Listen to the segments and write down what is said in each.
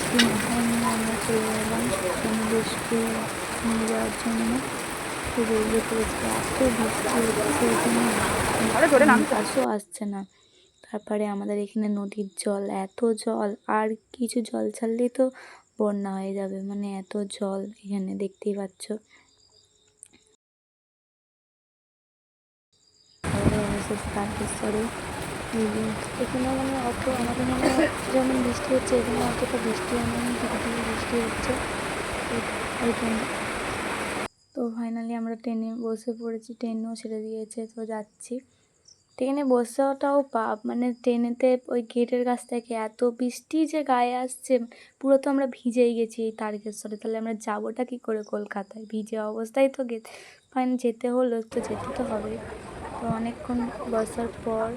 বৃষ্টি মাথায় নিয়ে আমরা চলে গেলাম মানে বৃষ্টি নিয়ে যাওয়ার জন্য। তো বেরিয়ে পড়েছি, এত বৃষ্টি হচ্ছে এখানে, বাসও আসছে না। তারপরে আমাদের এখানে নদীর জল, এত জল, আর কিছু জল ছাড়লেই তো বন্যা হয়ে যাবে, মানে এত জল এখানে দেখতেই পাচ্ছ। তারকেশ্বরে এখানে মানে অত আমাদের মানে যেমন বৃষ্টি হচ্ছে এখানে অতটা বৃষ্টি হয়নি, ঝিরিঝিরি বৃষ্টি হচ্ছে ওই জন্য। তো ফাইনালি আমরা ট্রেনে বসে পড়েছি, ট্রেনও ছেড়ে দিয়েছে, তো যাচ্ছি। ট্রেনে বসাটাও পাপ, মানে ট্রেনেতে ওই গেটের কাছ থেকে এত বৃষ্টি যে গায়ে আসছে, পুরো তো আমরা ভিজেই গেছি এই তারকেশ্বরে। তাহলে আমরা যাবোটা কী করে কলকাতায়, ভিজে অবস্থায় তো ফাইন যেতে হলো, তো যেতে তো হবেই। তো অনেকক্ষণ বসার পর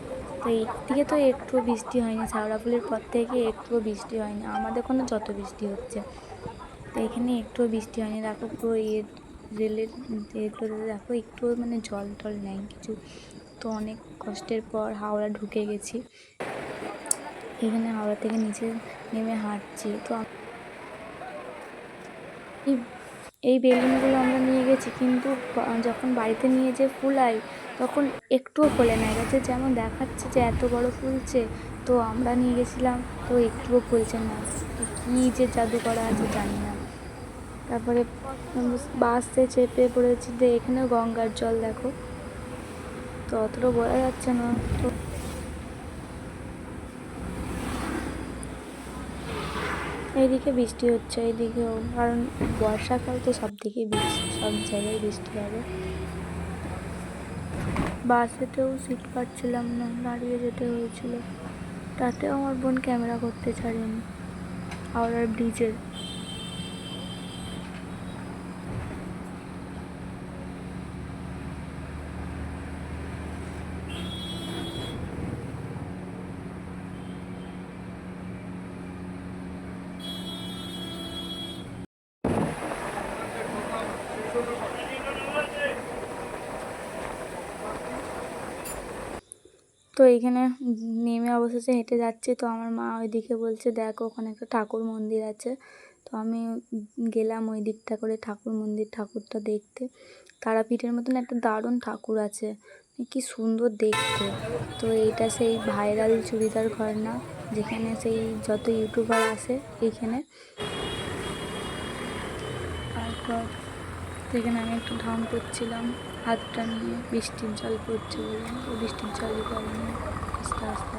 তো একদিকে তো একটুও বৃষ্টি হয়নি, শেওড়াফুলির পর থেকে একটুও বৃষ্টি হয়নি, আমাদের ওখানে যত বৃষ্টি হচ্ছে তো এখানে একটুও বৃষ্টি হয়নি। দেখো পুরো রেলের এগুলোতে দেখো একটুও মানে জল টল নেই কিছু। তো অনেক কষ্টের পর হাওড়া ঢুকে গেছি, এখানে হাওড়া থেকে নিচে নেমে হাঁটছি। তো এই বেলুনগুলো আমরা নিয়ে গেছি, কিন্তু যখন বাড়িতে নিয়ে যেয়ে ফুলাই তখন একটুও ফোলে না, গেছে যেমন দেখাচ্ছে যে এত বড় ফুলছে, তো আমরা নিয়ে গেছিলাম তো একটুও ফুলছে না। তো কী যে জাদু করা আছে জানি না। তারপরে বাসে চেপে পড়েছি, যে এখানেও গঙ্গার জল দেখো, তো অতটা বোঝা যাচ্ছে না। তো এইদিকে বৃষ্টি হচ্ছে, এইদিকেও, কারণ বর্ষাকাল তো সব দিকেই বৃষ্টি, সব জায়গায় বৃষ্টি হবে। বাসেতেও সিট পাচ্ছিলাম না, দাঁড়িয়ে যেতে হয়েছিল। তাতেও আমার বোন ক্যামেরা করতে ছাড়েনি হাওড়ার ব্রিজের। তো এইখানে নেমে অবশেষে হেঁটে যাচ্ছি, তো আমার মা ওইদিকে বলছে দেখো ওখানে একটা ঠাকুর মন্দির আছে। তো আমি গেলাম ওই দিকটা করে ঠাকুর মন্দির, ঠাকুরটা দেখতে। তারাপীঠের মতন একটা দারুণ ঠাকুর আছে, কি সুন্দর দেখতে। তো এইটা সেই ভাইরাল চুড়িদার ঘর না, যেখানে সেই যত ইউটিউবার আসে এইখানে। তারপর সেখানে আমি একটু ঢং করছিলাম হাতটা নিয়ে, বৃষ্টির জল পড়ছে বলে, ও বৃষ্টির জলই পড়েনি আস্তে আস্তে।